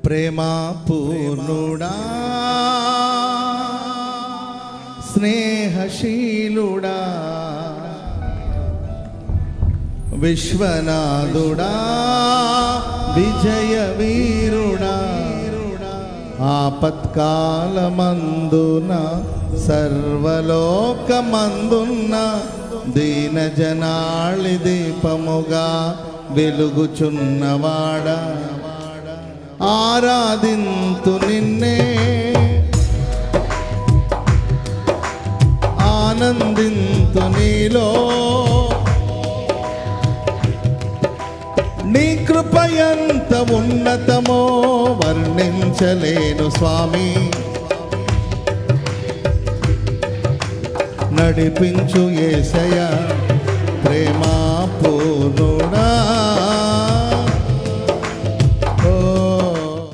ప్రేమా పూర్ణుడా స్నేహశీలుడా విశ్వనాథుడా విజయ వీరుడా ఆపత్కాలమందున సర్వలోకమందున్న దీన జనాళి దీపముగా వెలుగుచున్నవాడా ఆరాధింతు నిన్నే ఆనందింతు నీలో నీ కృప ఎంత ఉన్నతమో వర్ణించలేను స్వామి నడిపించు యేసయ్య ప్రేమా పూర్ణుడా